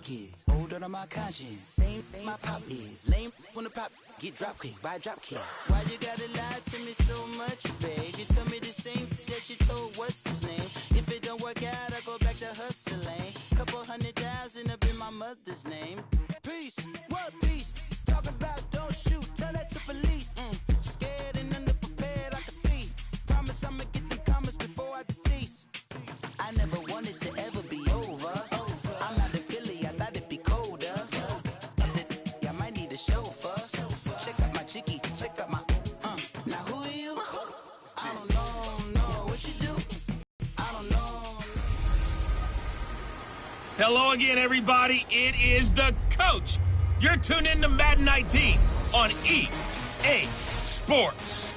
kids. Older than my conscience. Same my pop is. Lame when the pop get drop kick by drop kick. Why you gotta lie to me so much, babe? You tell me the same that you told what's his name. If it don't work out, I go back to hustling. Couple 100,000 up in my mother's name. Peace, what peace? Talking about don't shoot, tell that to police. Scared and underprepared, I can see. Promise I'ma get them comments before I decease. I never wanted to ever be over. I'm not a Philly, I thought it'd be colder. I might need a chauffeur. Check out my jiggy, check out my Now who are you? I don't know what you do. I don't know. Hello again, everybody. It is the coach. You're tuned in to Madden 19 on EA Sports.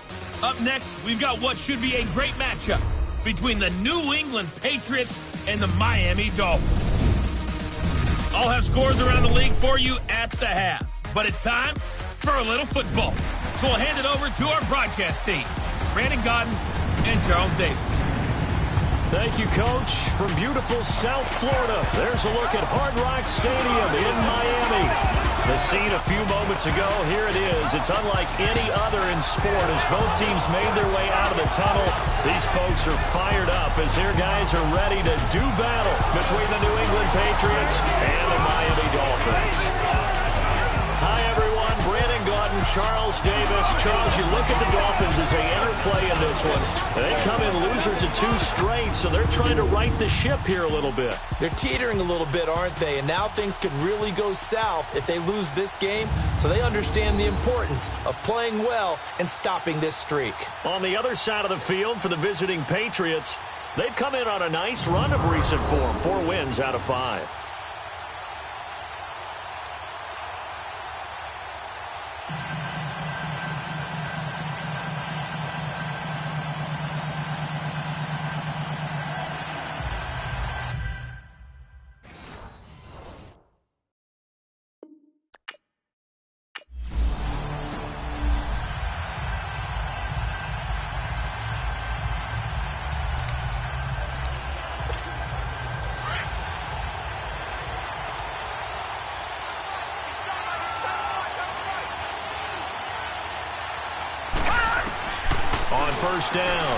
Up next, we've got what should be a great matchup between the New England Patriots and the Miami Dolphins. I'll have scores around the league for you at the half, but it's time for a little football. So I'll hand it over to our broadcast team, Brandon Godden and Charles Davis. Thank you, Coach. From beautiful South Florida, there's a look at Hard Rock Stadium in Miami. The scene a few moments ago, here it is. It's unlike any other in sport as both teams made their way out of the tunnel. These folks are fired up as their guys are ready to do battle between the New England Patriots and the Miami Dolphins. Hi, everyone. Brandon Godden, Charles Davis. Charles, you look at the Dolphins as they enter play in this one. They come in losers of 2 straight, so they're trying to right the ship here a little bit. They're teetering a little bit, aren't they? And now things could really go south if they lose this game, so they understand the importance of playing well and stopping this streak. On the other side of the field for the visiting Patriots, they've come in on a nice run of recent form. 4 wins out of 5. On first down,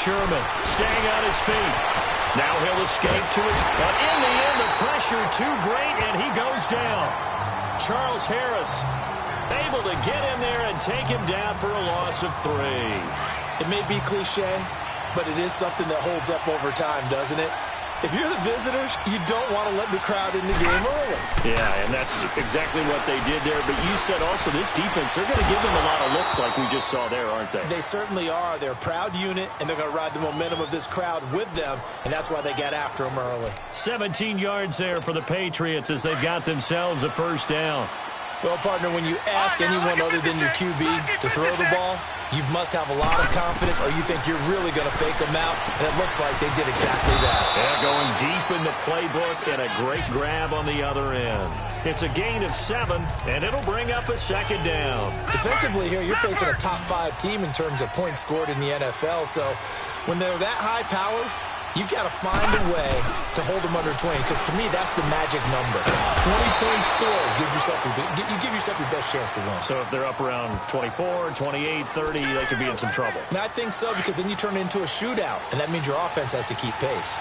Sherman staying on his feet. Now he'll escape to his... But in the end, the pressure too great, and he goes down. Charles Harris able to get in there and take him down for a loss of 3. It may be cliche, but it is something that holds up over time, doesn't it? If you're the visitors, you don't want to let the crowd in the game early. Yeah, and that's exactly what they did there. But you said also this defense, they're going to give them a lot of looks like we just saw there, aren't they? They certainly are. They're a proud unit, and they're going to ride the momentum of this crowd with them, and that's why they got after them early. 17 yards there for the Patriots as they've got themselves a first down. Well, partner, when you ask anyone other than your QB to throw the ball, you must have a lot of confidence or you think you're really going to fake them out, and it looks like they did exactly that. Yeah, going deep in the playbook and a great grab on the other end. It's a gain of 7, and it'll bring up a second down. Defensively here, you're facing a top 5 team in terms of points scored in the NFL, so when they're that high-powered, you've got to find a way to hold them under 20, because to me, that's the magic number. 20 points scored, you give yourself your best chance to win. So if they're up around 24, 28, 30, they could be in some trouble. And I think so, because then you turn it into a shootout, and that means your offense has to keep pace.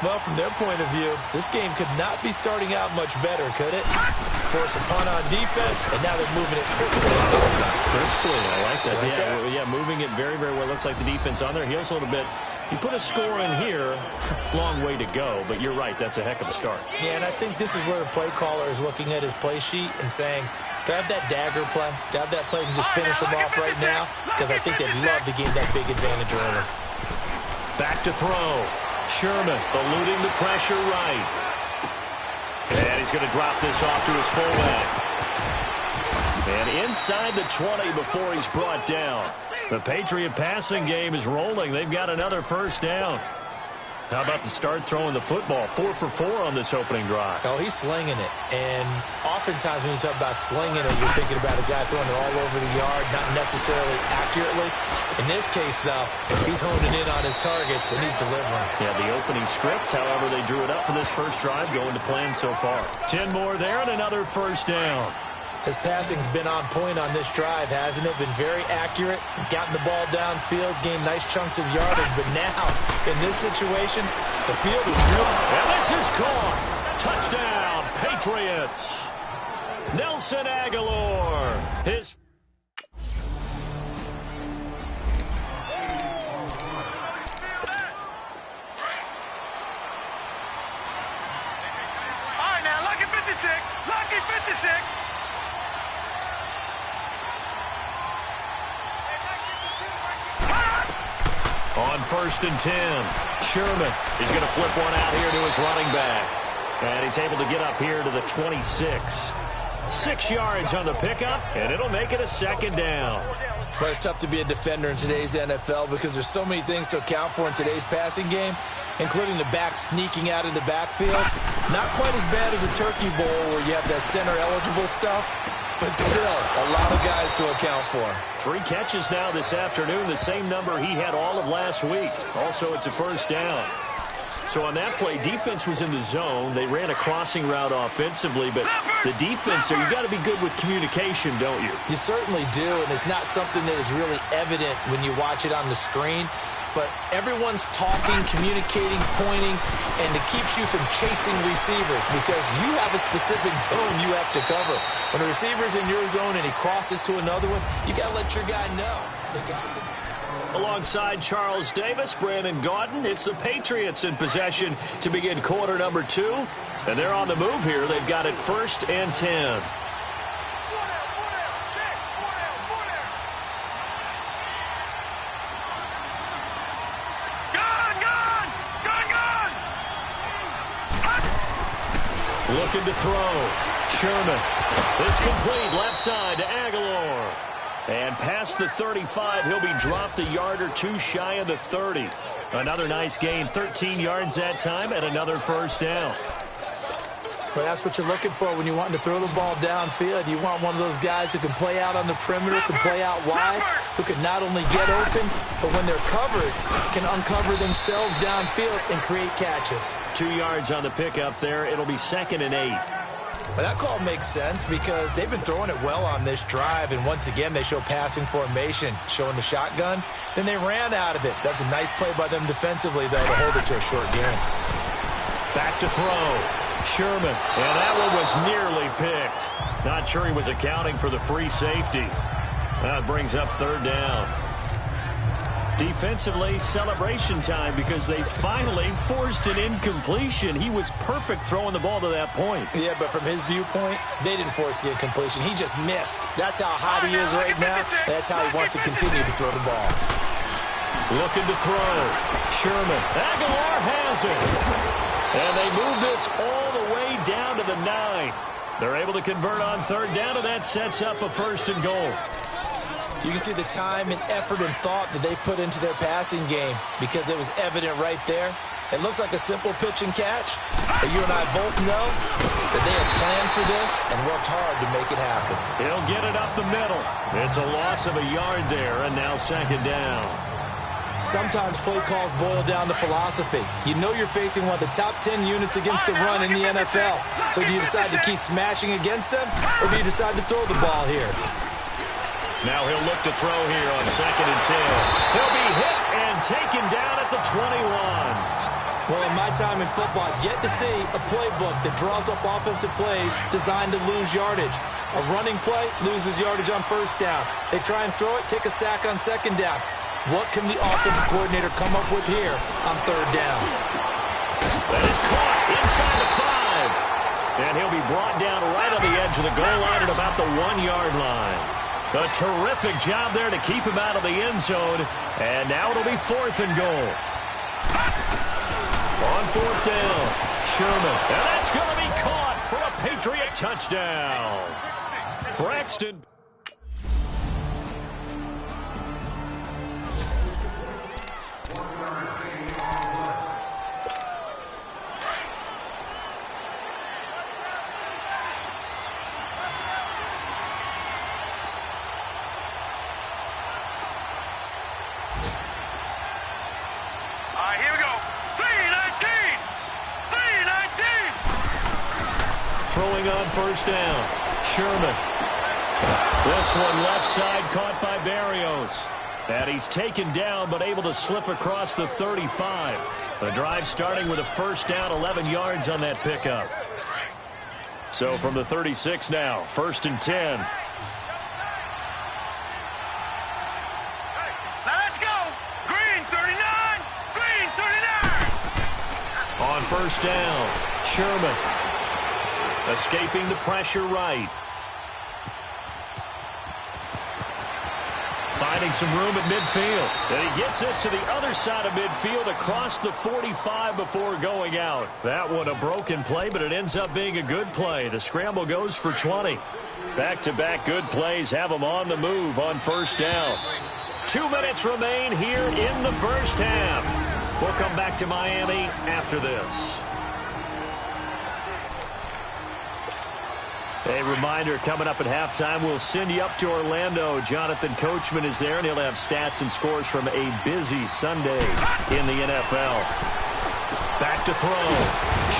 Well, from their point of view, this game could not be starting out much better, could it? Force a punt on defense, and now they're moving it crisply on offense. Crisply, I like that. Yeah, moving it very, very well. Looks like the defense on their heels a little bit. You put a score in here, long way to go, but you're right, that's a heck of a start. Yeah, and I think this is where the play caller is looking at his play sheet and saying, to have that dagger play, to have that play and just finish them off right now, because I think they'd love to gain that big advantage early. Back to throw. Sherman eluding the pressure right. And he's going to drop this off to his fullback. And inside the 20 before he's brought down. The Patriot passing game is rolling. They've got another first down. How about the start throwing the football? 4 for 4 on this opening drive. Oh, he's slinging it. And oftentimes when you talk about slinging it, you're thinking about a guy throwing it all over the yard, not necessarily accurately. In this case, though, he's honing in on his targets, and he's delivering. Yeah, the opening script, however, they drew it up for this first drive, going to plan so far. 10 more there and another first down. His passing's been on point on this drive, hasn't it? Been very accurate, gotten the ball downfield, gained nice chunks of yardage. But now, in this situation, the field is real. And this is caught. Touchdown, Patriots. Nelson Aguilar. His... All right, now, lucky 56. Lucky 56. On 1st and 10, Sherman is going to flip one out here to his running back. And he's able to get up here to the 26. 6 yards on the pickup, and it'll make it a second down. Well, it's tough to be a defender in today's NFL because there's so many things to account for in today's passing game, including the back sneaking out of the backfield. Not quite as bad as a turkey bowl where you have that center-eligible stuff, but still a lot of guys to account for. 3 catches now this afternoon, the same number he had all of last week. Also, it's a first down. So on that play, defense was in the zone. They ran a crossing route offensively, but the defense there, you got to be good with communication, don't you? You certainly do, and it's not something that is really evident when you watch it on the screen. But everyone's talking, communicating, pointing, and it keeps you from chasing receivers because you have a specific zone you have to cover. When a receiver's in your zone and he crosses to another one, you got to let your guy know. Alongside Charles Davis, Brandon Gaudin, it's the Patriots in possession to begin quarter number 2. And they're on the move here. They've got it 1st and 10. Looking to throw. Sherman. It's complete. Left side to Aguilar. And past the 35, he'll be dropped a yard or 2 shy of the 30. Another nice gain, 13 yards that time, and another first down. But that's what you're looking for when you want to throw the ball downfield. You want one of those guys who can play out on the perimeter, can play out wide, who can not only get open, but when they're covered, can uncover themselves downfield and create catches. 2 yards on the pickup there. It'll be 2nd and 8. Well, that call makes sense because they've been throwing it well on this drive, and once again, they show passing formation, showing the shotgun. Then they ran out of it. That's a nice play by them defensively, though, to hold it to a short gain. Back to throw. Sherman, and that one was nearly picked. Not sure he was accounting for the free safety. That brings up 3rd down. Defensively, celebration time because they finally forced an incompletion. He was perfect throwing the ball to that point. Yeah, but from his viewpoint, they didn't force the incompletion. He just missed. That's how hot he is right now. That's how he wants to continue to throw the ball. Looking to throw. Sherman. Aguilar has it. And they move this all the way down to the 9. They're able to convert on 3rd down, and that sets up a 1st and goal. You can see the time and effort and thought that they put into their passing game because it was evident right there. It looks like a simple pitch and catch, but you and I both know that they had planned for this and worked hard to make it happen. He'll get it up the middle. It's a loss of a yard there, and now 2nd down. Sometimes play calls boil down to philosophy. You know you're facing one of the top 10 units against the run in the NFL. So do you decide to keep smashing against them, or do you decide to throw the ball here? Now he'll look to throw here on 2nd and 10. He'll be hit and taken down at the 21. Well, in my time in football, I've yet to see a playbook that draws up offensive plays designed to lose yardage. A running play loses yardage on 1st down. They try and throw it, take a sack on 2nd down. What can the offensive coordinator come up with here on 3rd down? That is caught inside the 5. And he'll be brought down right on the edge of the goal line at about the 1-yard line. A terrific job there to keep him out of the end zone. And now it'll be 4th and goal. On 4th down, Sherman. And that's going to be caught for a Patriot touchdown. Braxton. on first down. Sherman. This one left side caught by Barrios. And he's taken down but able to slip across the 35. The drive starting with a first down, 11 yards on that pickup. So from the 36 now, 1st and 10. Now let's go. Green 39. Green 39. On first down, Sherman. Escaping the pressure right. Finding some room at midfield. And he gets this to the other side of midfield across the 45 before going out. That one a broken play, but it ends up being a good play. The scramble goes for 20. Back-to-back good plays have them on the move on first down. 2 minutes remain here in the first half. We'll come back to Miami after this. A reminder, coming up at halftime, we'll send you up to Orlando. Jonathan Coachman is there, and he'll have stats and scores from a busy Sunday in the NFL. Back to throw.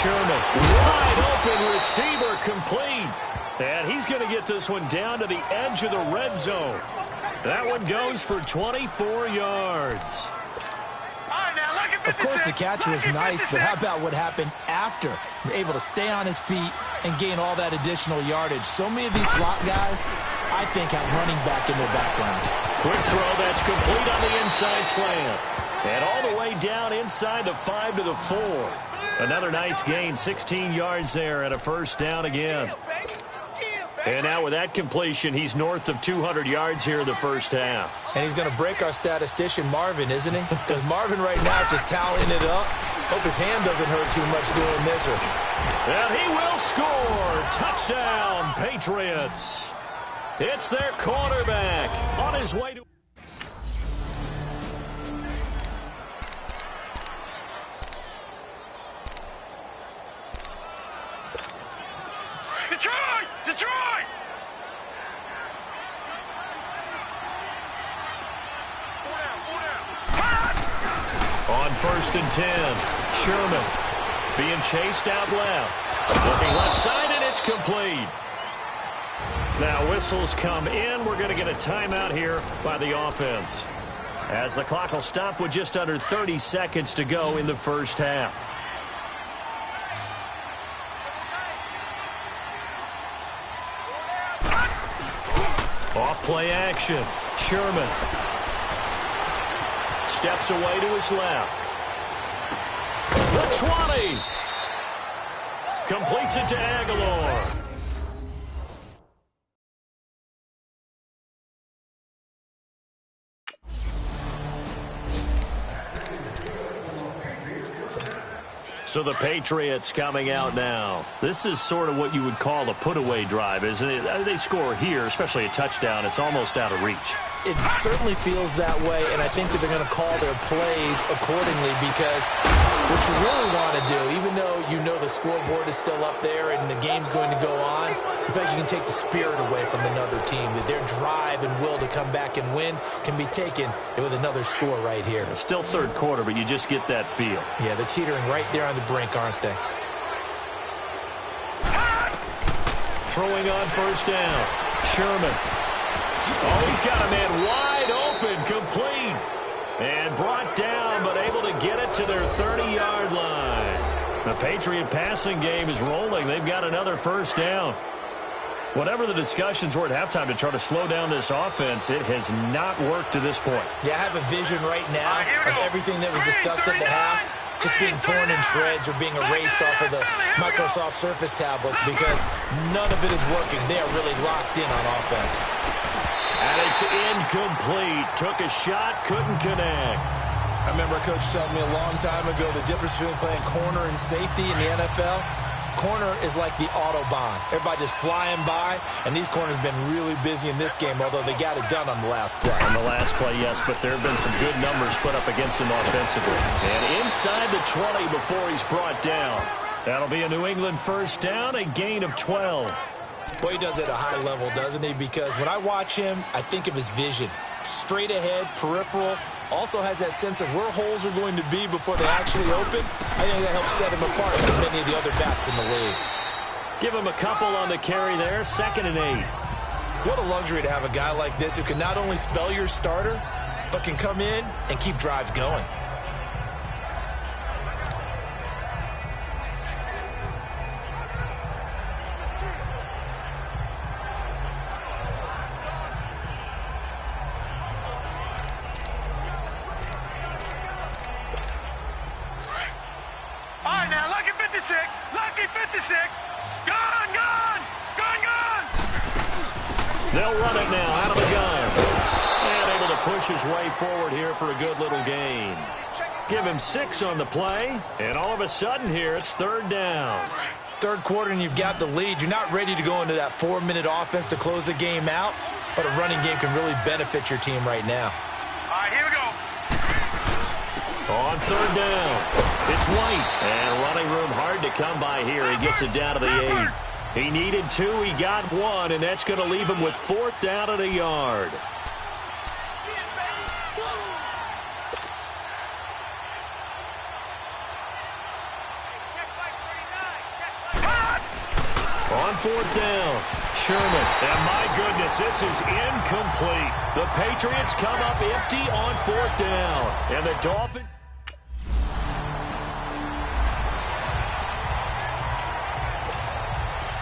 Sherman, wide open receiver, complete. And he's going to get this one down to the edge of the red zone. That one goes for 24 yards. Of course, the catch was nice, but how about what happened after? Able to stay on his feet and gain all that additional yardage. So many of these slot guys, I think, have running back in their background. Quick throw that's complete on the inside slant. And all the way down inside the 5 to the 4. Another nice gain, 16 yards there and a first down again. And now with that completion, he's north of 200 yards here in the first half. And he's going to break our statistician, Marvin, isn't he? Because Marvin right now is just tallying it up. Hope his hand doesn't hurt too much doing this. And he will score. Touchdown, Patriots. It's their quarterback on his way to... Detroit! Detroit! On 1st and 10, Sherman being chased out left. Looking left side, and it's complete. Now whistles come in. We're going to get a timeout here by the offense, as the clock will stop with just under 30 seconds to go in the first half. Off play action. Sherman steps away to his left. The 20. Completes it to Aguilar. So the Patriots coming out now. This is sort of what you would call a put-away drive, isn't it? They score here, especially a touchdown. It's almost out of reach. It certainly feels that way, and I think that they're going to call their plays accordingly, because what you really want to do, even though you know the scoreboard is still up there and the game's going to go on, you feel like you can take the spirit away from another team, that their drive and will to come back and win can be taken with another score right here. It's still third quarter, but you just get that feel. Yeah, they're teetering right there on the brink, aren't they? Throwing on first down. Sherman. Oh, he's got a man wide open, complete. And brought down, but able to get it to their 30-yard line. The Patriot passing game is rolling. They've got another first down. Whatever the discussions were at halftime to try to slow down this offense, it has not worked to this point. Yeah, I have a vision right now of everything that was discussed at the half just being torn in shreds or being erased off of the Microsoft Surface tablets, because none of it is working. They are really locked in on offense. And it's incomplete. Took a shot, couldn't connect. I remember a coach telling me a long time ago the difference between playing corner and safety in the NFL. Corner is like the Autobahn. Everybody just flying by, and these corners have been really busy in this game, although they got it done on the last play. On the last play, yes, but there have been some good numbers put up against him offensively. And inside the 20 before he's brought down. That'll be a New England first down, a gain of 12. Well, he does it at a high level, doesn't he? Because when I watch him, I think of his vision. Straight ahead, peripheral, also has that sense of where holes are going to be before they actually open. I think that helps set him apart from many of the other backs in the league. Give him a couple on the carry there, 2nd and 8. What a luxury to have a guy like this who can not only spell your starter, but can come in and keep drives going. All right, now, lucky 56. Lucky 56. Gone, gone, gone, gone. They'll run it now out of the gun. And able to push his way forward here for a good little gain. Give him 6 on the play. And all of a sudden here, it's 3rd down. Third quarter and you've got the lead. You're not ready to go into that 4-minute offense to close the game out, but a running game can really benefit your team right now. All right, here we go. On 3rd down, it's White. And running room hard to come by here. He gets it down to the 8. He needed 2, he got 1, and that's going to leave him with 4th down at a yard. On 4th down, Sherman. And my goodness, this is incomplete. The Patriots come up empty on 4th down. And the Dolphins...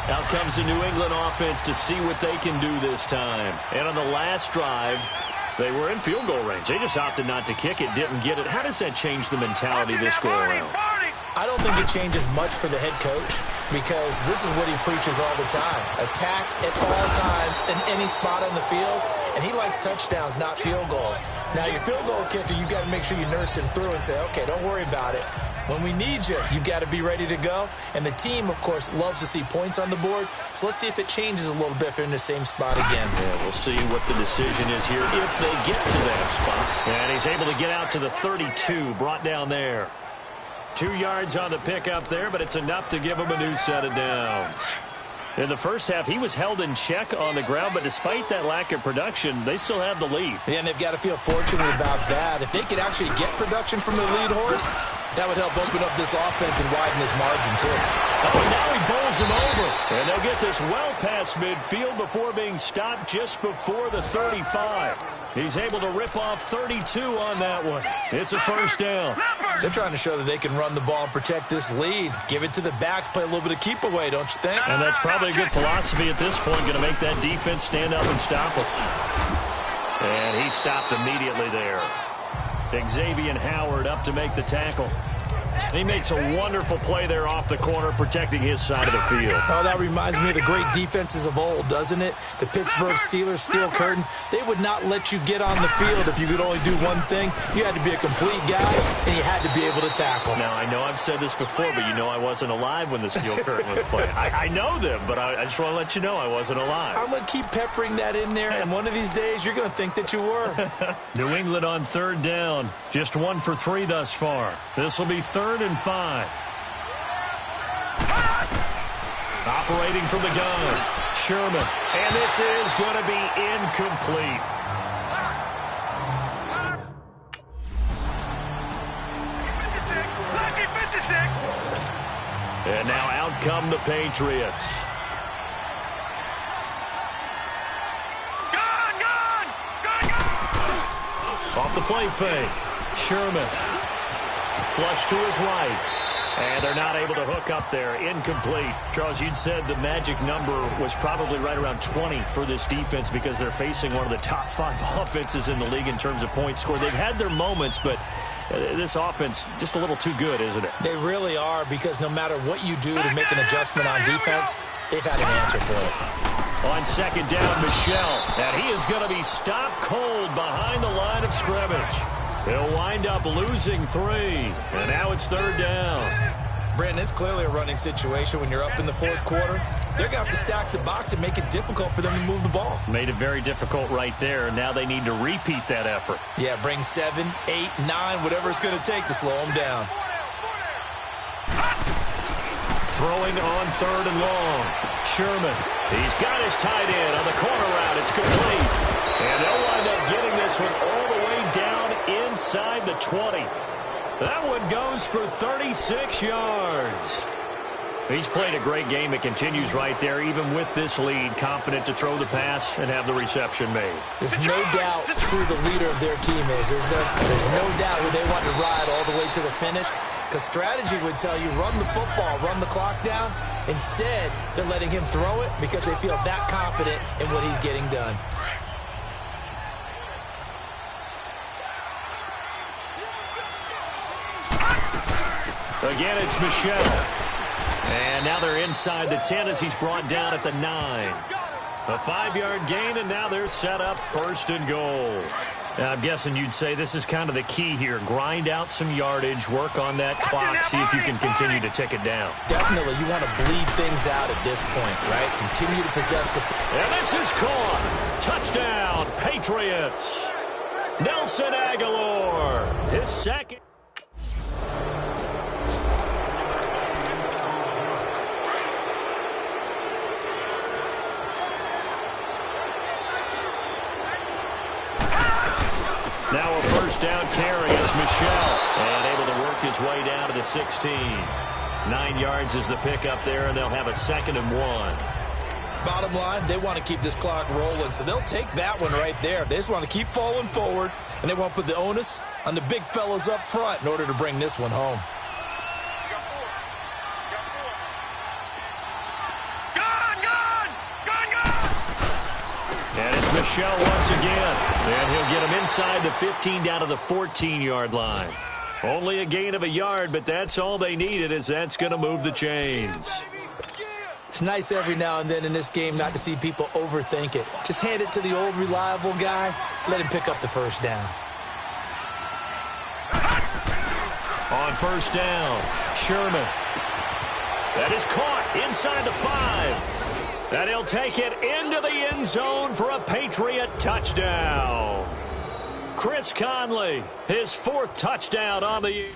Out comes the New England offense to see what they can do this time. And on the last drive, they were in field goal range. They just opted not to kick it, didn't get it. How does that change the mentality this go-around? I don't think it changes much for the head coach because this is what he preaches all the time. Attack at all times in any spot on the field, and he likes touchdowns, not field goals. Now, your field goal kicker, you got to make sure you nurse him through and say, okay, don't worry about it. When we need you, you've got to be ready to go. And the team, of course, loves to see points on the board. So let's see if it changes a little bit if they're in the same spot again. Yeah, we'll see what the decision is here if they get to that spot. And he's able to get out to the 32, brought down there. 2 yards on the pickup there, but it's enough to give him a new set of downs. In the first half, he was held in check on the ground, but despite that lack of production, they still have the lead. Yeah, and they've got to feel fortunate about that. If they could actually get production from the lead horse, that would help open up this offense and widen this margin, too. Oh, now he bowls him over. And they'll get this well past midfield before being stopped just before the 35. He's able to rip off 32 on that one. It's a 1st down. They're trying to show that they can run the ball and protect this lead. Give it to the backs, play a little bit of keep away, don't you think? And that's probably a good philosophy at this point, going to make that defense stand up and stop him. And he stopped immediately there. Xavier Howard up to make the tackle. He makes a wonderful play there off the corner, protecting his side of the field. Oh, that reminds me of the great defenses of old, doesn't it? The Pittsburgh Steelers, steel curtain. They would not let you get on the field if you could only do one thing. You had to be a complete guy, and you had to be able to tackle. Now, I know I've said this before, but you know I wasn't alive when the steel curtain was playing. I know them, but I just want to let you know I wasn't alive. I'm going to keep peppering that in there, and one of these days you're going to think that you were. New England on 3rd down. Just 1 for 3 thus far. This will be 3rd and 5. Operating from the gun, Sherman. And this is going to be incomplete. Lucky 56. And now out come the Patriots. Gone, gone, gone, gone. Off the play fake, Sherman. Flush to his right. And they're not able to hook up there. Incomplete. Charles, you'd said the magic number was probably right around 20 for this defense because they're facing one of the top 5 offenses in the league in terms of points scored. They've had their moments, but this offense just a little too good, isn't it? They really are, because no matter what you do to make an adjustment on defense, they've had an answer for it. On 2nd down, Michelle. And he is going to be stopped cold behind the line of scrimmage. They'll wind up losing 3. And now it's 3rd down. Brandon, it's clearly a running situation when you're up in the 4th quarter. They're going to have to stack the box and make it difficult for them to move the ball. Made it very difficult right there. Now they need to repeat that effort. Yeah, bring 7, 8, 9, whatever it's going to take to slow them down. Throwing on 3rd and long. Sherman. He's got his tight end on the corner route. It's complete. And they'll wind up getting this one all the way down inside the 20. That one goes for 36 yards. He's played a great game. It continues right there, even with this lead, confident to throw the pass and have the reception made. There's no doubt who the leader of their team is there? There's no doubt who they want to ride all the way to the finish, because strategy would tell you run the football, run the clock down. Instead, they're letting him throw it because they feel that confident in what he's getting done. Again, it's Michel. And now they're inside the 10 as he's brought down at the 9. A 5-yard gain, and now they're set up 1st and goal. Now, I'm guessing you'd say this is kind of the key here. Grind out some yardage, work on that clock, see if you can continue to tick it down. Definitely, you want to bleed things out at this point, right? Continue to possess the... And this is caught. Touchdown, Patriots. Nelson Aguilar, his second. Now a 1st down carry is Michel, and able to work his way down to the 16. 9 yards is the pickup there, and they'll have a 2nd and 1. Bottom line, they want to keep this clock rolling, so they'll take that one right there. They just want to keep falling forward, and they want to put the onus on the big fellas up front in order to bring this one home. And it's Michel once again. And he'll get him inside the 15 down to the 14-yard line. Only a gain of a yard, but that's all they needed, as that's going to move the chains. It's nice every now and then in this game not to see people overthink it. Just hand it to the old reliable guy. Let him pick up the 1st down. On 1st down, Sherman. That is caught inside the 5. And he'll take it into the end zone for a Patriot touchdown. Chris Conley, his 4th touchdown on the year.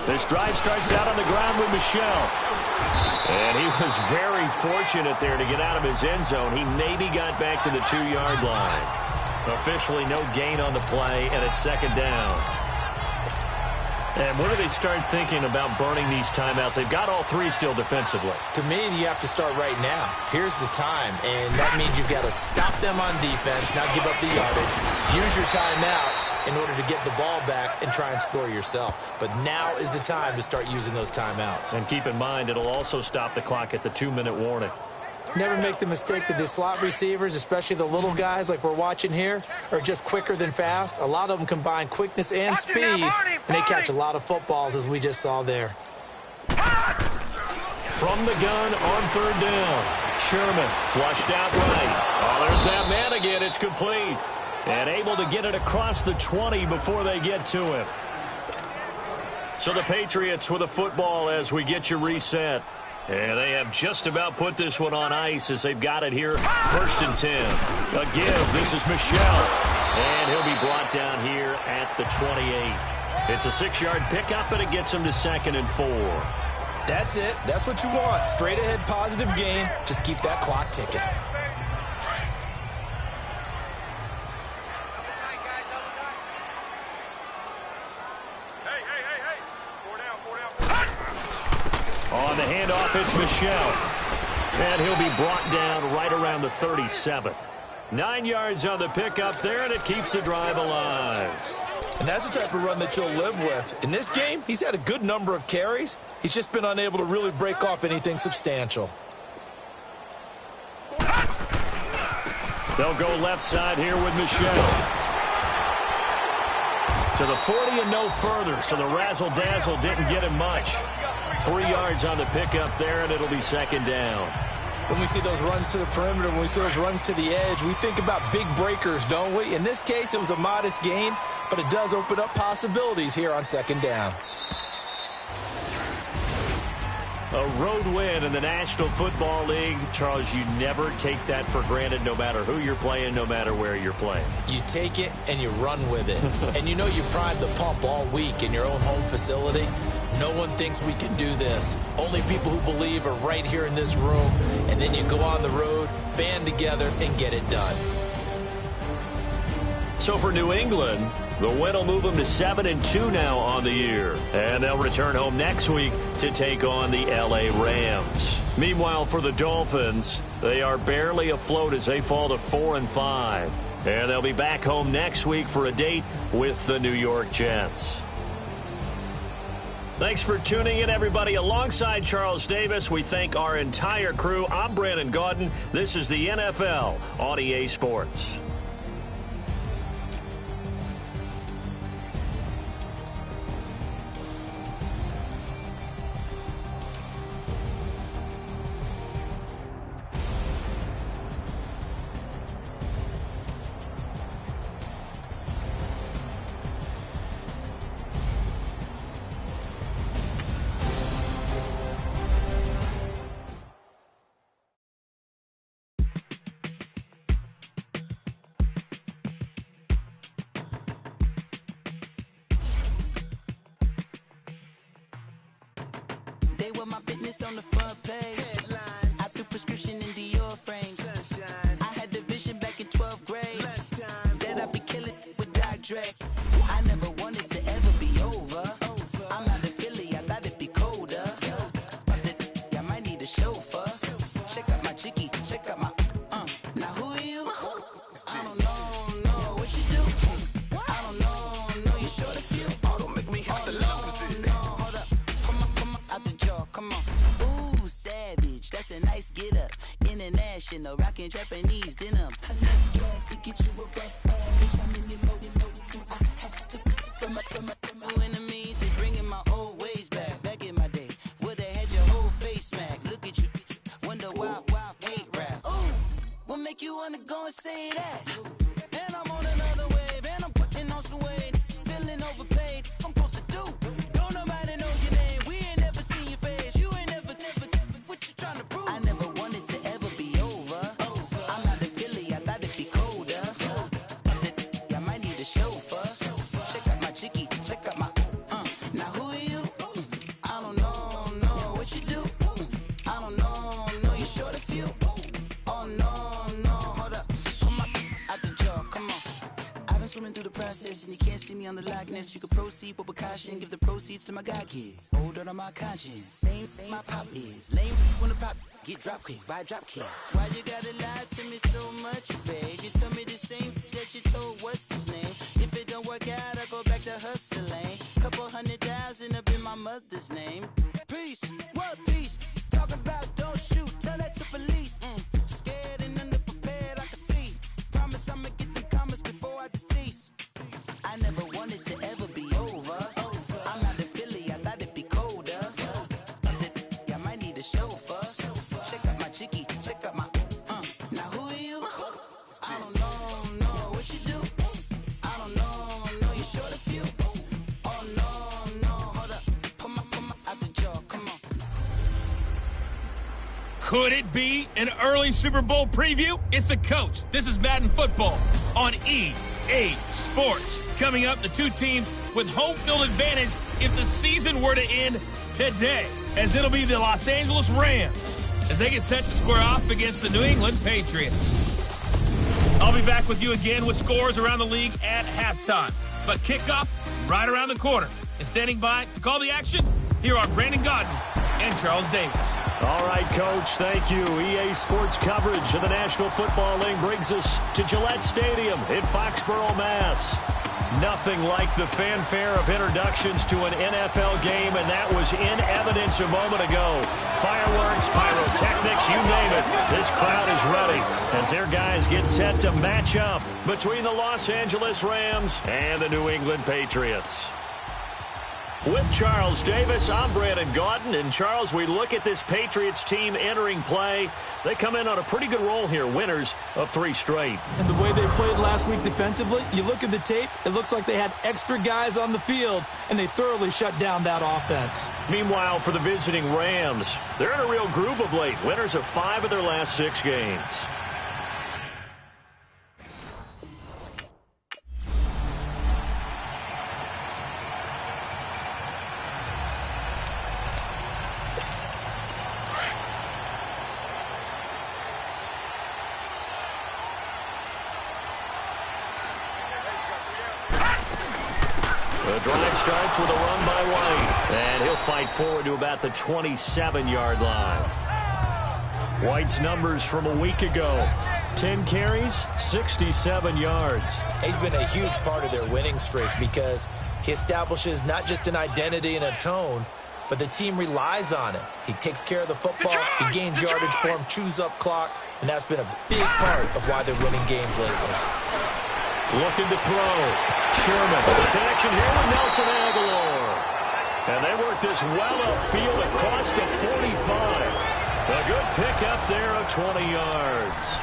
This drive starts out on the ground with Michel. And he was very fortunate there to get out of his end zone. He maybe got back to the 2-yard line. Officially no gain on the play, and it's 2nd down. And when do they start thinking about burning these timeouts? They've got all 3 still defensively. To me, you have to start right now. Here's the time, and that means you've got to stop them on defense, not give up the yardage. Use your timeouts in order to get the ball back and try and score yourself. But now is the time to start using those timeouts. And keep in mind, it'll also stop the clock at the 2-minute warning. Never make the mistake that the slot receivers, especially the little guys like we're watching here, are just quicker than fast. A lot of them combine quickness and speed, and they catch a lot of footballs, as we just saw there. From the gun on 3rd down, Sherman flushed out right. Oh, there's that man again. It's complete. And able to get it across the 20 before they get to him. So the Patriots with a football as we get you reset. And they have just about put this one on ice as they've got it here. 1st and 10. A give. This is Michel. And he'll be brought down here at the 28. It's a 6-yard pickup, and it gets him to 2nd and 4. That's it. That's what you want. Straight ahead positive gain. Just keep that clock ticking. On the handoff, it's Michel. And he'll be brought down right around the 37. 9 yards on the pickup there, and it keeps the drive alive. And that's the type of run that you'll live with. In this game, he's had a good number of carries. He's just been unable to really break off anything substantial. They'll go left side here with Michel. To the 40 and no further, so the razzle-dazzle didn't get him much. 3 yards on the pickup there, and it'll be 2nd down. When we see those runs to the perimeter, when we see those runs to the edge, we think about big breakers, don't we? In this case, it was a modest gain, but it does open up possibilities here on 2nd down. A road win in the National Football League. Charles, you never take that for granted no matter who you're playing, no matter where you're playing. You take it and you run with it. And you know you primed the pump all week in your own home facility. no one thinks we can do this. Only people who believe are right here in this room. And then you go on the road, band together, and get it done. So for New England, the win will move them to 7-2 now on the year. And they'll return home next week to take on the LA Rams. Meanwhile, for the Dolphins, they are barely afloat as they fall to 4-5. And they'll be back home next week for a date with the New York Jets. Thanks for tuning in, everybody. Alongside Charles Davis, we thank our entire crew. I'm Brandon Gaudin. This is the NFL on EA Sports. They were my business on the front page. Headlines. I threw prescription in Dior frames. Sunshine. I had the vision back in 12th grade. Lunchtime. That I'd be killing with Dr. Dre. I never wanted to ever be over. I'm out of Philly, I thought it'd be colder. I might need a chauffeur. Check out my jiggy, check out my Now who are you? I don't know what you do. I don't know you short a few. Oh, don't make me have to lose it. Hold up, come on, out the jaw, come on. Ooh, savage, that's a nice get up. International, rockin' Japanese denim. Enough gas to get you above average. I'm in the loaded, I had to from my enemies. They bringing my old ways back in my day. Would've had your whole face smack. Look at you, wonder why hate rap. Ooh, what make you wanna go and say that? And I'm on another wave, and I'm putting on some weight. Feeling overpaid, I'm supposed to do. Don't nobody know your name, we ain't never seen your face. You ain't never, what you trying to prove? I never wanted to ever be over. I'm out of Philly, I thought it'd be colder. I might need a chauffeur. Check out my jiggy, check out my Now who are you? I don't know what you do. I don't know you short a few. Oh no, hold up, come on, out the jaw, come on. I've been swimming through the process and you can't see me on the likeness. You can proceed, but with caution, give the proceeds to my god kids. Hold on my conscience, same my pop is. Lame when the pop get drop quick, buy drop kick. Why you gotta lie to me so much, babe? You tell me the same that you told what's his name. If it don't work out, I go back to hustling. Couple 100,000 up in my mother's name. Peace, what peace? Talking about don't shoot, tell that to police. Scared and underprepared, I can see. Promise I'ma get them comments before I decease. I never wanted to ever be over. I'm out of Philly, I thought it'd be colder. I might need a chauffeur. Check out my jiggy, check out my Now who are you? I don't know what you do. I don't know you short a few. Oh no, hold up, come on, out the jaw, come on. Could it be an early Super Bowl preview? It's the coach. This is Madden Football on EA Sports. Coming up, the two teams with home field advantage if the season were to end today, as it'll be the Los Angeles Rams as they get set to square off against the New England Patriots. I'll be back with you again with scores around the league at halftime. But kickoff right around the corner. And standing by to call the action, here are Brandon Gaudin and Charles Davis. All right, Coach, thank you. EA Sports coverage of the National Football League brings us to Gillette Stadium in Foxborough, Mass. Nothing like the fanfare of introductions to an NFL game, and that was in evidence a moment ago. Fireworks, pyrotechnics, you name it. This crowd is ready as their guys get set to match up between the Los Angeles Rams and the New England Patriots. With Charles Davis, I'm Brandon Gaudin. And, Charles, we look at this Patriots team entering play. They come in on a pretty good roll here, winners of 3 straight. And the way they played last week defensively, you look at the tape, it looks like they had extra guys on the field, and they thoroughly shut down that offense. Meanwhile, for the visiting Rams, they're in a real groove of late, winners of 5 of their last 6 games. The drive starts with a run by White. And he'll fight forward to about the 27-yard line. White's numbers from a week ago. 10 carries, 67 yards. He's been a huge part of their winning streak because he establishes not just an identity and a tone, but the team relies on it. He takes care of the football, he gains yardage for him, chews up clock, and that's been a big part of why they're winning games lately. Looking to throw. Sherman, the connection here with Nelson Aguilar. And they work this well upfield across the 45. A good pickup there of 20 yards.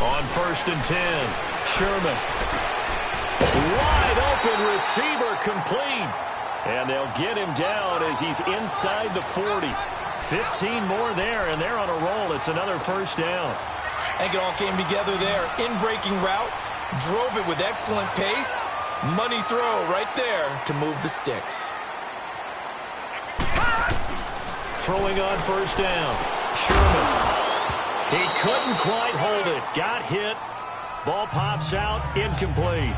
On 1st and 10, Sherman. Wide open receiver complete. And they'll get him down as he's inside the 40. 15 more there, and they're on a roll. It's another first down. I think it all came together there. In-breaking route, drove it with excellent pace. Money throw right there to move the sticks. Throwing on 1st down, Sherman. He couldn't quite hold it. Got hit. Ball pops out. Incomplete.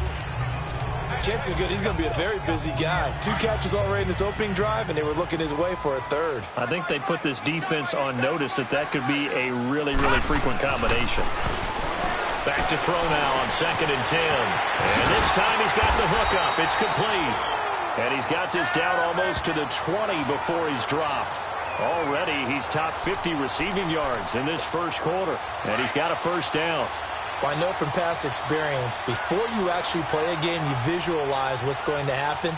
Chances are good. He's going to be a very busy guy. 2 catches already in this opening drive, and they were looking his way for a 3rd. I think they put this defense on notice that could be a really, really frequent combination. Back to throw now on 2nd and 10. And this time he's got the hook up. It's complete. And he's got this down almost to the 20 before he's dropped. Already he's top 50 receiving yards in this first quarter. And he's got a first down. Well, I know from past experience, before you actually play a game, you visualize what's going to happen.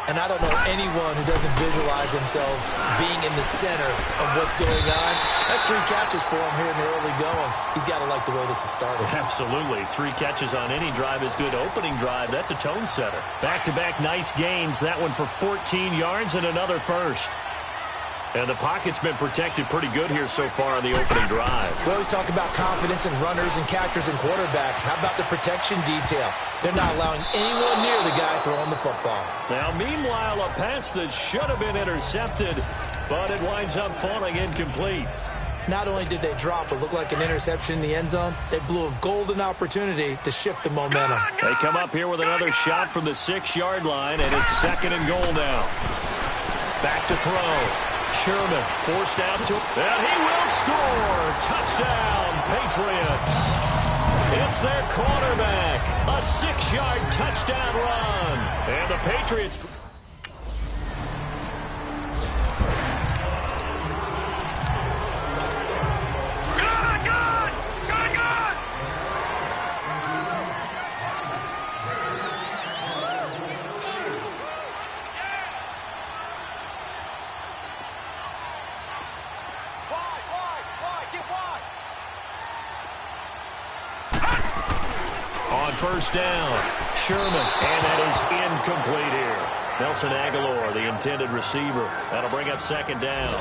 And I don't know anyone who doesn't visualize themselves being in the center of what's going on. That's 3 catches for him here in the early going. He's got to like the way this has started. Absolutely. 3 catches on any drive is good. Opening drive, that's a tone setter. Back-to-back nice gains. That one for 14 yards and another first. And the pocket's been protected pretty good here so far on the opening drive. We always talk about confidence in runners and catchers and quarterbacks. How about the protection detail? They're not allowing anyone near the guy throwing the football. Now, meanwhile, a pass that should have been intercepted, but it winds up falling incomplete. Not only did they drop what looked like an interception in the end zone, they blew a golden opportunity to shift the momentum. They come up here with another shot from the 6-yard line, and it's 2nd and goal now. Back to throw. Sherman forced out to, and he will score. Touchdown, Patriots. It's their quarterback. A 6-yard touchdown run. And the Patriots. On 1st down, Sherman, and that is incomplete here. Nelson Aguilar, the intended receiver. That'll bring up 2nd down.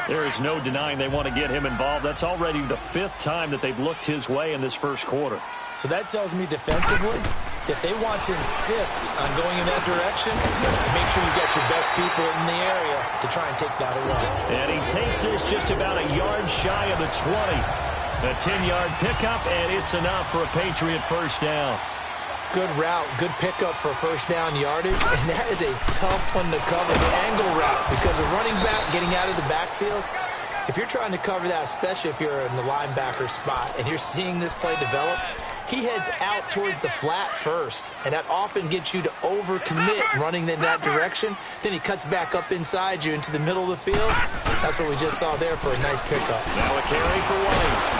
There is no denying they want to get him involved. That's already the 5th time that they've looked his way in this first quarter. So that tells me defensively that they want to insist on going in that direction and make sure you get your best people in the area to try and take that away. And he takes this just about a yard shy of the 20. A 10-yard pickup, and it's enough for a Patriot first down. Good route, good pickup for first down yardage, and that is a tough one to cover, the angle route, because a running back getting out of the backfield, if you're trying to cover that, especially if you're in the linebacker spot and you're seeing this play develop, he heads out towards the flat first, and that often gets you to overcommit running in that direction. Then he cuts back up inside you into the middle of the field. That's what we just saw there for a nice pickup. Now a carry for White.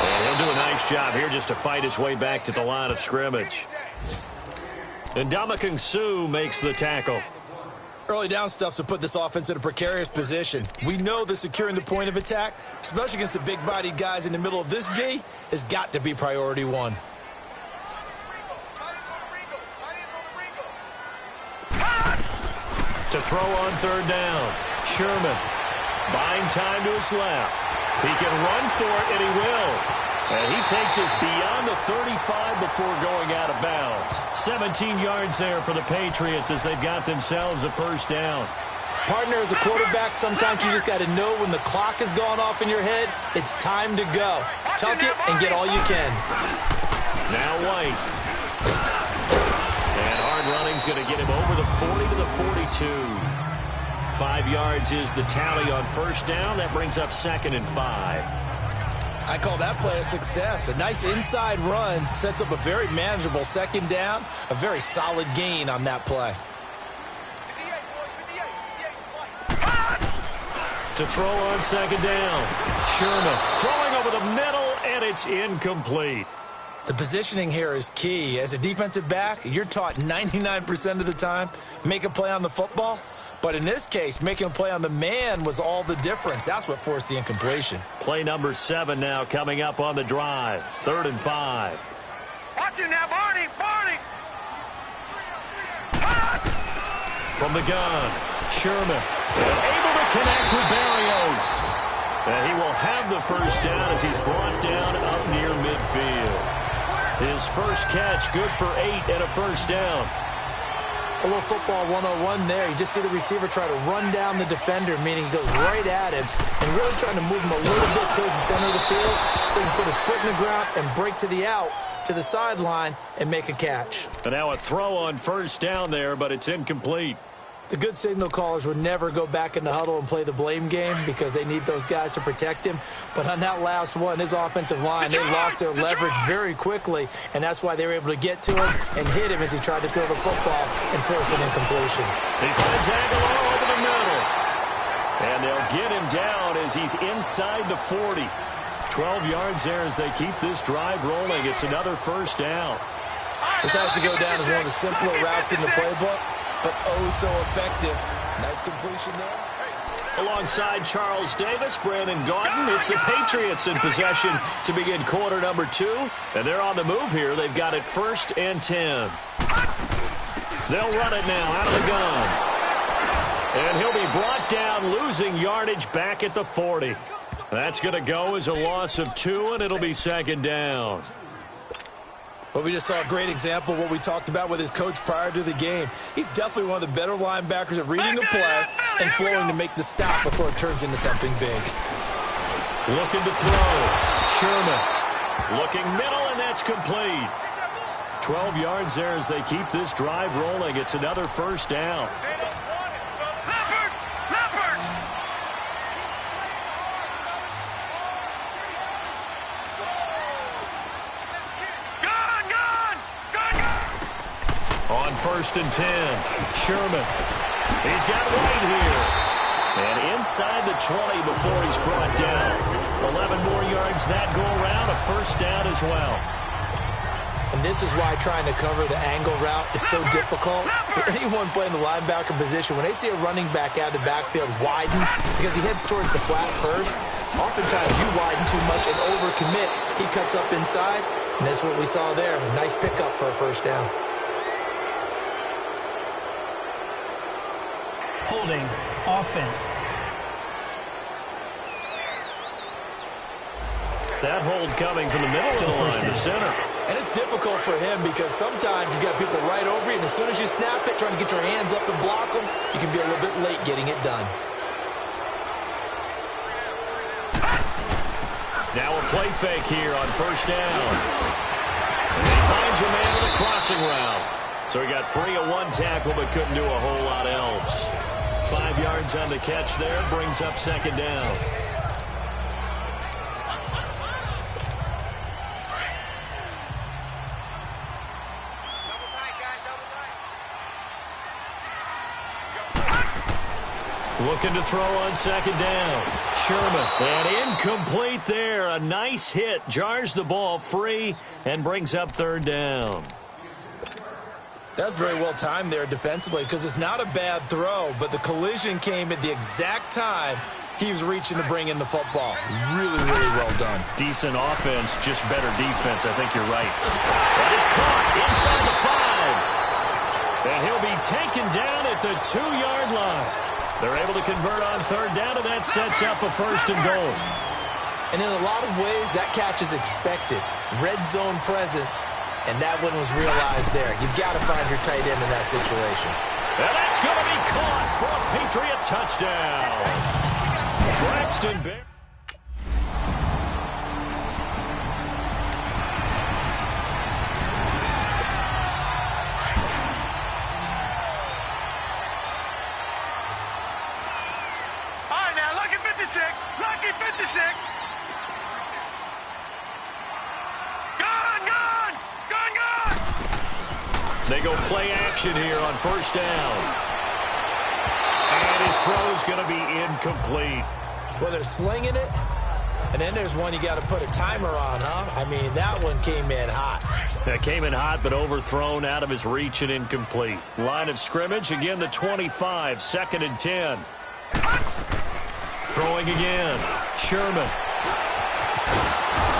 And he'll do a nice job here just to fight his way back to the line of scrimmage. And Ndamukong Suh makes the tackle. Early down stuff's to put this offense in a precarious position. We know that securing the point of attack, especially against the big-bodied guys in the middle of this D, has got to be priority 1. To throw on 3rd down, Sherman buying time to his left. He can run for it, and he will. And he takes us beyond the 35 before going out of bounds. 17 yards there for the Patriots as they've got themselves a first down. Partner, as a quarterback, sometimes you just got to know when the clock has gone off in your head, it's time to go. Tuck it and get all you can. Now White. And hard running's going to get him over the 40 to the 42. 5 yards is the tally on first down. That brings up 2nd and 5. I call that play a success. A nice inside run sets up a very manageable second down. A very solid gain on that play. To throw on second down. Sherman throwing over the middle, and it's incomplete. The positioning here is key. As a defensive back, you're taught 99% of the time, make a play on the football. But in this case, making a play on the man was all the difference. That's what forced the incompletion. Play number 7 now coming up on the drive. 3rd and 5. Watch it now, Barney! Barney! From the gun, Sherman able to connect with Barrios. And he will have the first down as he's brought down up near midfield. His first catch good for 8 and a first down. A little football 101 there. You just see the receiver try to run down the defender, meaning he goes right at him and really trying to move him a little bit towards the center of the field so he can put his foot in the ground and break to the out, to the sideline, and make a catch. And now a throw on first down there, but it's incomplete. The good signal callers would never go back in the huddle and play the blame game because they need those guys to protect him. But on that last one, his offensive line, they lost their leverage very quickly, and that's why they were able to get to him and hit him as he tried to throw the football and force an incompletion. He finds Aguilar over the middle. And they'll get him down as he's inside the 40. 12 yards there as they keep this drive rolling. It's another first down. This has to go down as one of the simpler routes in the playbook, but oh so effective. Nice completion there. Alongside Charles Davis, Brandon Gaudin, it's the Patriots in possession to begin quarter number 2. And they're on the move here. They've got it 1st and 10. They'll run it now out of the gun. And he'll be brought down, losing yardage back at the 40. That's going to go as a loss of 2, and it'll be 2nd down. Well, we just saw a great example of what we talked about with his coach prior to the game. He's definitely one of the better linebackers at reading the play and flowing to make the stop before it turns into something big. Looking to throw. Sherman looking middle, and that's complete. 12 yards there as they keep this drive rolling. It's another first down. On 1st and 10, Sherman. He's got White here. And inside the 20 before he's brought down. 11 more yards that go around, a first down as well. And this is why trying to cover the angle route is so difficult. Anyone playing the linebacker position, when they see a running back out of the backfield widen, because he heads towards the flat first, oftentimes you widen too much and overcommit. He cuts up inside, and that's what we saw there. A nice pickup for a first down. Holding offense. That hold coming from the middle of the line, the center. And it's difficult for him because sometimes you've got people right over you, and as soon as you snap it, trying to get your hands up and block them, you can be a little bit late getting it done. Now a play fake here on first down. And he finds a man with a crossing route. So he got free of one tackle but couldn't do a whole lot else. 5 yards on the catch there, brings up 2nd down. Looking to throw on 2nd down. Sherman. And incomplete there. A nice hit. Jars the ball free and brings up 3rd down. That's very well timed there defensively because it's not a bad throw, but the collision came at the exact time he was reaching to bring in the football. Really, really well done. Decent offense, just better defense. I think you're right. That is caught inside the 5. And he'll be taken down at the 2-yard line. They're able to convert on 3rd down, and that sets up a 1st and goal. And in a lot of ways, that catch is expected. Red zone presence, and that one was realized there. You've got to find your tight end in that situation. And that's going to be caught for a Patriot touchdown. Braxton Bear. All right, now, lucky 56. Lucky 56. Gone, gone. Gone, gone. They go play action here on first down. And his throw's going to be incomplete. Well, they're slinging it, and then there's one you got to put a timer on, huh? I mean, that one came in hot. That came in hot, but overthrown out of his reach and incomplete. Line of scrimmage, again the 25, 2nd and 10. Throwing again, Sherman.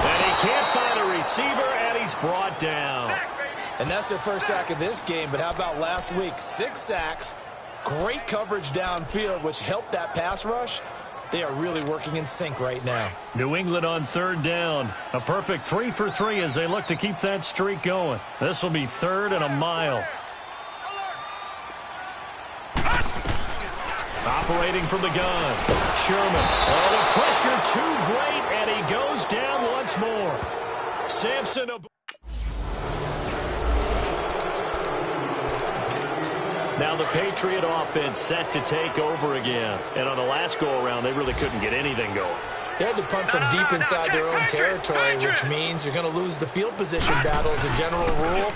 And he can't find a receiver, and he's brought down. And that's their first sack of this game, but how about last week? 6 sacks, great coverage downfield, which helped that pass rush. They are really working in sync right now. New England on 3rd down. A perfect 3 for 3 as they look to keep that streak going. This will be 3rd and a mile. Operating from the gun, Sherman. Oh, the pressure too great, and he goes down once more. Sampson. Now the Patriot offense set to take over again. And on the last go-around, they really couldn't get anything going. They had to punt from deep inside their own territory, which means you're going to lose the field position battle as a general rule.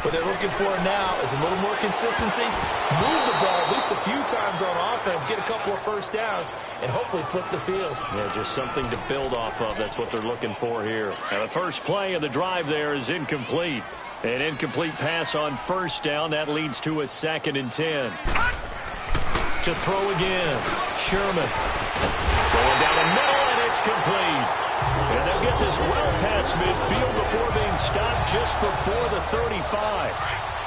What they're looking for now is a little more consistency, move the ball at least a few times on offense, get a couple of first downs, and hopefully flip the field. Yeah, just something to build off of. That's what they're looking for here. Now the first play of the drive there is incomplete. An incomplete pass on first down. That leads to a 2nd and 10. To throw again, Sherman. Going down the middle, and it's complete. And they'll get this well past midfield before being stopped just before the 35.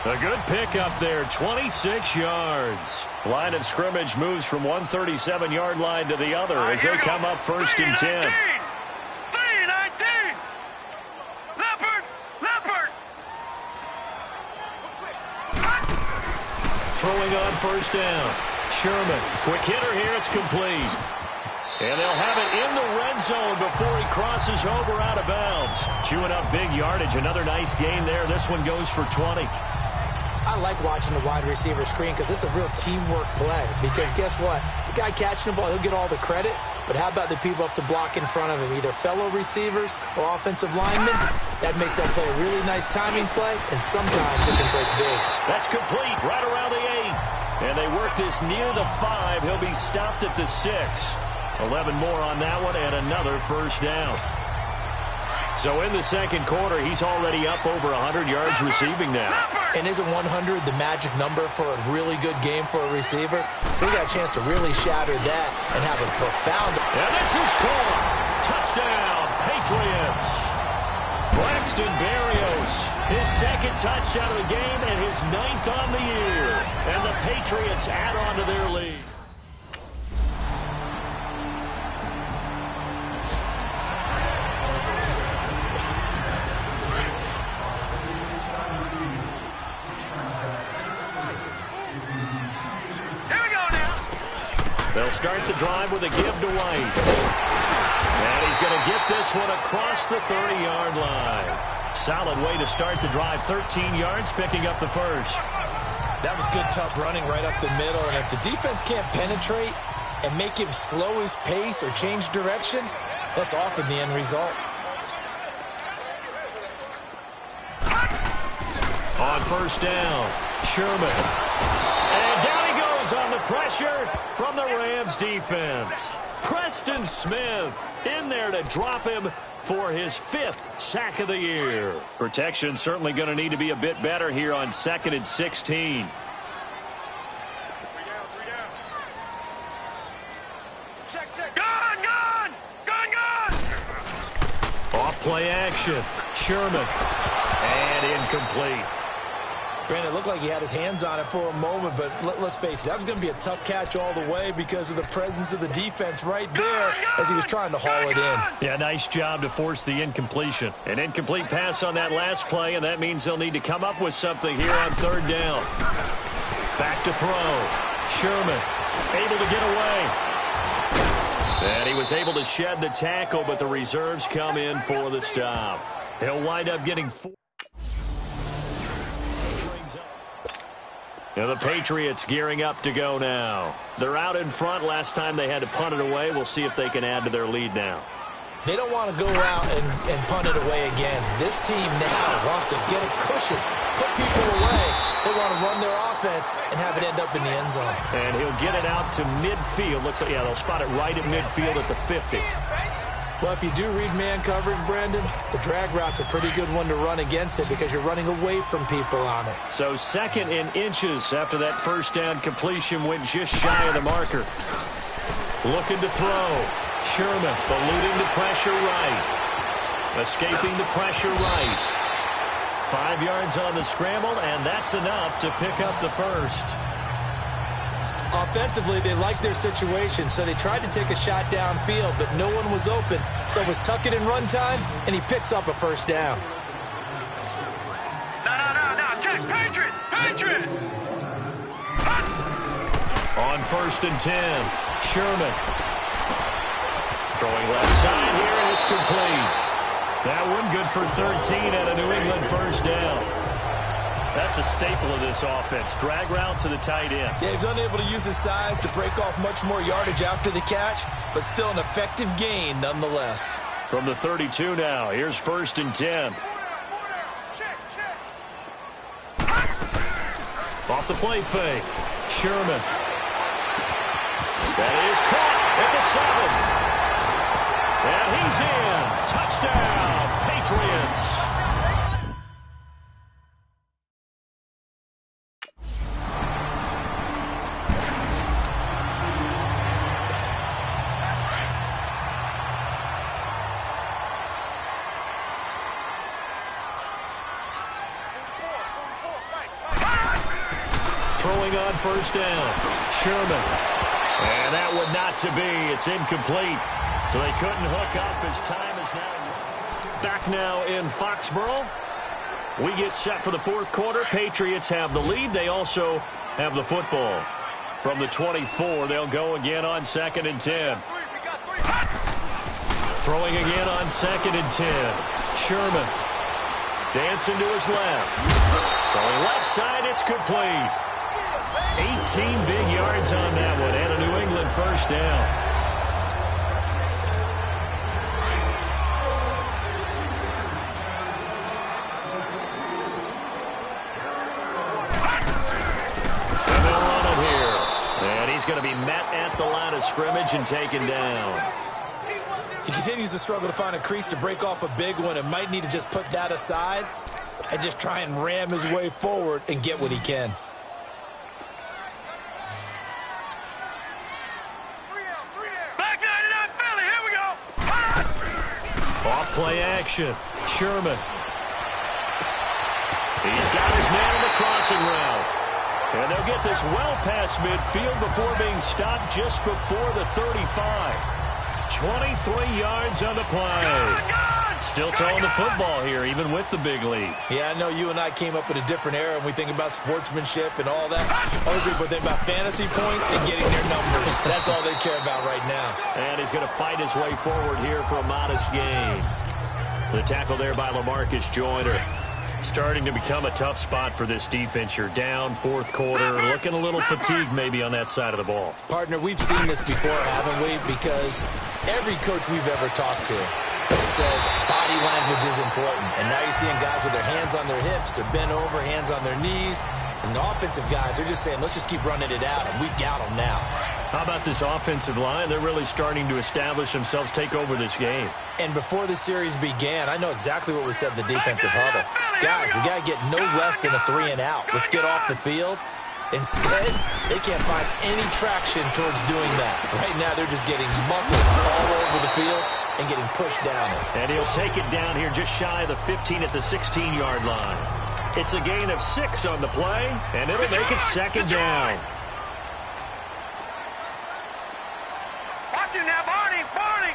A good pickup there, 26 yards. Line of scrimmage moves from one 37-yard line to the other as they come up 1st and 10. 3-19. Leopard. Throwing on first down. Sherman, quick hitter here, it's complete. And they'll have it in the red zone before he crosses over out of bounds. Chewing up big yardage, another nice gain there. This one goes for 20. I like watching the wide receiver screen because it's a real teamwork play. Because guess what? The guy catching the ball, he'll get all the credit. But how about the people up to block in front of him, either fellow receivers or offensive linemen? That makes that play a really nice timing play, and sometimes it can break big. That's complete, right around the 8. And they work this near the 5. He'll be stopped at the 6. 11 more on that one, and another first down. So in the second quarter, he's already up over 100 yards receiving now. And isn't 100 the magic number for a really good game for a receiver? So he got a chance to really shatter that and have a profound... And this is caught. Touchdown, Patriots. Braxton Berrios, his 2nd touchdown of the game and his 9th on the year. And the Patriots add on to their lead. They'll start the drive with a give to White. And he's going to get this one across the 30-yard line. Solid way to start the drive. 13 yards, picking up the first. That was good, tough running right up the middle. And if the defense can't penetrate and make him slow his pace or change direction, that's often the end result. On first down, Sherman. And down he goes on the pressure from the Rams defense. Preston Smith in there to drop him for his 5th sack of the year. Protection certainly going to need to be a bit better here on 2nd and 16. Gone! Off play action. Sherman. And incomplete. Brandon, it looked like he had his hands on it for a moment, but let's face it, that was going to be a tough catch all the way because of the presence of the defense right there as he was trying to haul it in. Yeah, nice job to force the incompletion. An incomplete pass on that last play, and that means they'll need to come up with something here on third down. Back to throw. Sherman able to get away. And he was able to shed the tackle, but the reserves come in for the stop. He'll wind up getting 4. And the Patriots gearing up to go now. They're out in front. Last time they had to punt it away. We'll see if they can add to their lead now. They don't want to go out and punt it away again. This team now wants to get a cushion, put people away. They want to run their offense and have it end up in the end zone. And he'll get it out to midfield. Looks like, yeah, they'll spot it right at midfield at the 50. Well, if you do read man coverage, Brandon, the drag route's a pretty good one to run against it because you're running away from people on it. So second in inches after that first down completion went just shy of the marker. Looking to throw. Sherman eluding the pressure right. Escaping the pressure right. 5 yards on the scramble, and that's enough to pick up the first. Offensively, they liked their situation, so they tried to take a shot downfield, but no one was open. So it was tuck it in run time, and he picks up a first down. No, check, Patriot! On 1st and 10, Sherman. Throwing left side here, and it's complete. That one good for 13 at a New England first down. That's a staple of this offense. Drag route to the tight end. Yeah, he's unable to use his size to break off much more yardage after the catch, but still an effective gain nonetheless. From the 32 now, here's 1st and 10. Off the play fake. Sherman. That is caught at the 7. And he's in. Touchdown, Patriots. Throwing on 1st down. Sherman. And that would not to be. It's incomplete. So they couldn't hook up as time is now. Back now in Foxborough. We get set for the 4th quarter. Patriots have the lead. They also have the football. From the 24, they'll go again on 2nd and 10. Throwing again on 2nd and 10. Sherman. Dancing to his left. Throwing left side, it's complete. 18 big yards on that one, and a New England first down. And they'll run it here. And he's going to be met at the line of scrimmage and taken down. He continues to struggle to find a crease to break off a big one and might need to just put that aside and just try and ram his way forward and get what he can. Play action. Sherman. He's got his man in the crossing route. And they'll get this well past midfield before being stopped just before the 35. 23 yards on the play. Still throwing the football here, even with the big lead. Yeah, I know you and I came up in a different era when we think about sportsmanship and all that. Other people think about fantasy points and getting their numbers. That's all they care about right now. And he's going to fight his way forward here for a modest gain. The tackle there by LaMarcus Joyner. Starting to become a tough spot for this defense. You're down 4th quarter, looking a little fatigued maybe on that side of the ball. Partner, we've seen this before, haven't we? Because every coach we've ever talked to says body language is important. And now you're seeing guys with their hands on their hips, they're bent over, hands on their knees. And the offensive guys are just saying, let's just keep running it out, and we've got them now. How about this offensive line? They're really starting to establish themselves, take over this game. And before the series began, I know exactly what was said in the defensive huddle. Guys, we got to get no less than a 3 and out. Let's get off the field. Instead, they can't find any traction towards doing that. Right now, they're just getting muscled all over the field and getting pushed down it. And he'll take it down here just shy of the 15 at the 16-yard line. It's a gain of 6 on the play, and it'll make it second down. Watch him now, Barney! Barney!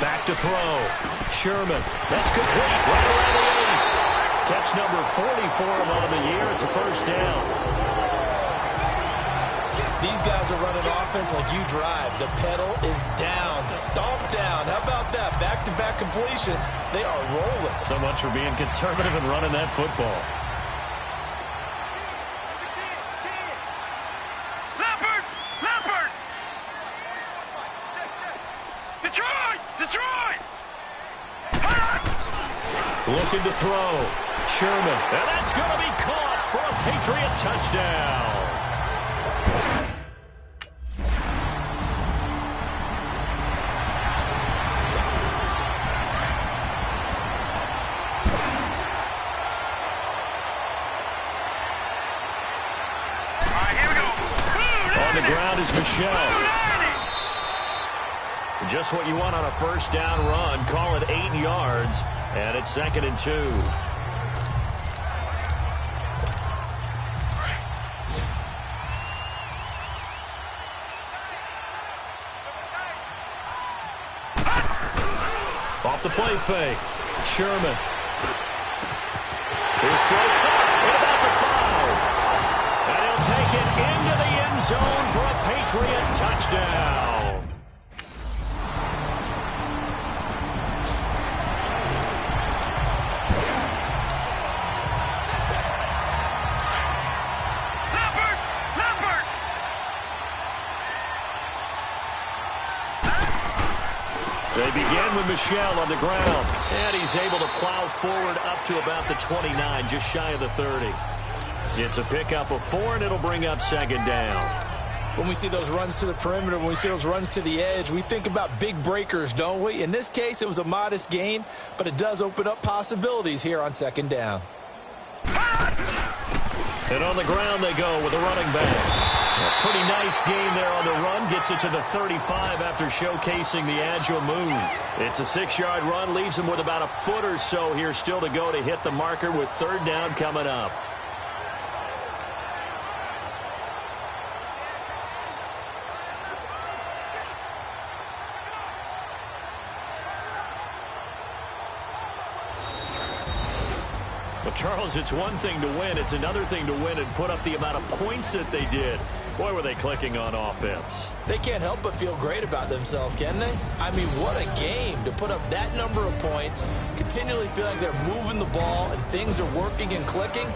Back to throw. Sherman. That's complete. Right around the 8. Catch number 44 on the year. It's a first down. These guys are running offense like you drive. The pedal is down. Stomp down. How about that? Back-to-back completions. They are rolling. So much for being conservative and running that football. Leopard! Leopard! Detroit! Detroit! Looking to throw. Sherman. And that's going to be caught for a Patriot touchdown. Michelle. Just what you want on a first down run. Call it 8 yards, and it's 2nd and 2. Off the play fake. Sherman. His throw caught. What about the foul? And he'll take it into the end zone for a Patriot touchdown. Leopard! Leopard! They begin with Michelle on the ground, and he's able to plow forward up to about the 29, just shy of the 30. It's a pickup of 4, and it'll bring up 2nd down. When we see those runs to the perimeter, when we see those runs to the edge, we think about big breakers, don't we? In this case, it was a modest gain, but it does open up possibilities here on 2nd down. And on the ground they go with a running back. A pretty nice gain there on the run. Gets it to the 35 after showcasing the agile move. It's a 6-yard run. Leaves him with about a foot or so here still to go to hit the marker with 3rd down coming up. Well, Charles, it's one thing to win. It's another thing to win and put up the amount of points that they did. Boy, were they clicking on offense. They can't help but feel great about themselves, can they? I mean, what a game to put up that number of points, continually feel like they're moving the ball and things are working and clicking.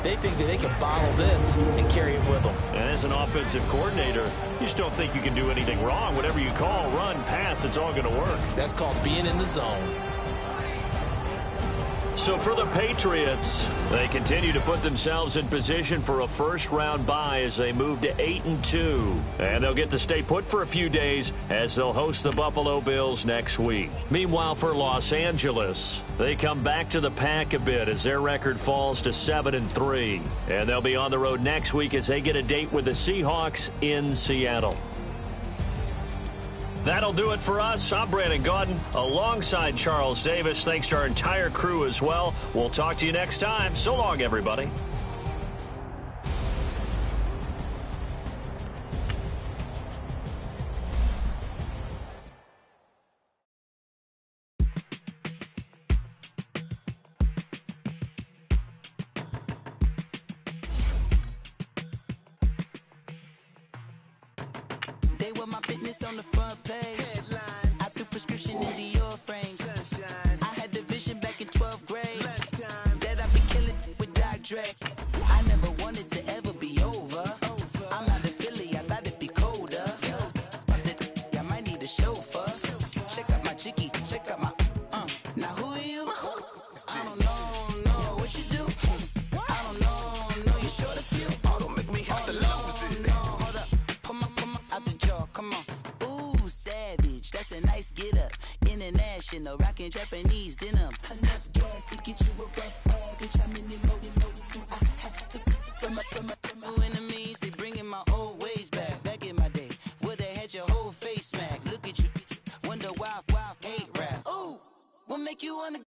They think that they can bottle this and carry it with them. And as an offensive coordinator, you just don't think you can do anything wrong. Whatever you call, run, pass, it's all going to work. That's called being in the zone. So for the Patriots, they continue to put themselves in position for a first-round bye as they move to 8-2. And they'll get to stay put for a few days as they'll host the Buffalo Bills next week. Meanwhile, for Los Angeles, they come back to the pack a bit as their record falls to 7-3. And they'll be on the road next week as they get a date with the Seahawks in Seattle. That'll do it for us. I'm Brandon Gaudin alongside Charles Davis. Thanks to our entire crew as well. We'll talk to you next time. So long, everybody. They were my business on the front page. Headlines. I threw prescription in Dior frames. Sunshine. I had the vision back in 12th grade. Lunchtime. That I'd be killing with Dr. Dre. I never wanted to ever be over. I'm not a Philly, I thought it'd be colder. I might need a chauffeur. Check out my chicky, check out my Now who are you? I don't know what you do. I don't know you're short a few. Oh, don't make me have to lose it. No, hold up. Pull my out the jaw, come on. Ooh, savage, that's a nice get up. International, rockin' Japanese denim. Enough gas to get you a rough average. How many more do I have to from my enemies? They bringing my old ways back in my day. Would've had your whole face smacked. Look at you, wonder why hate rap. Ooh, what make make you wanna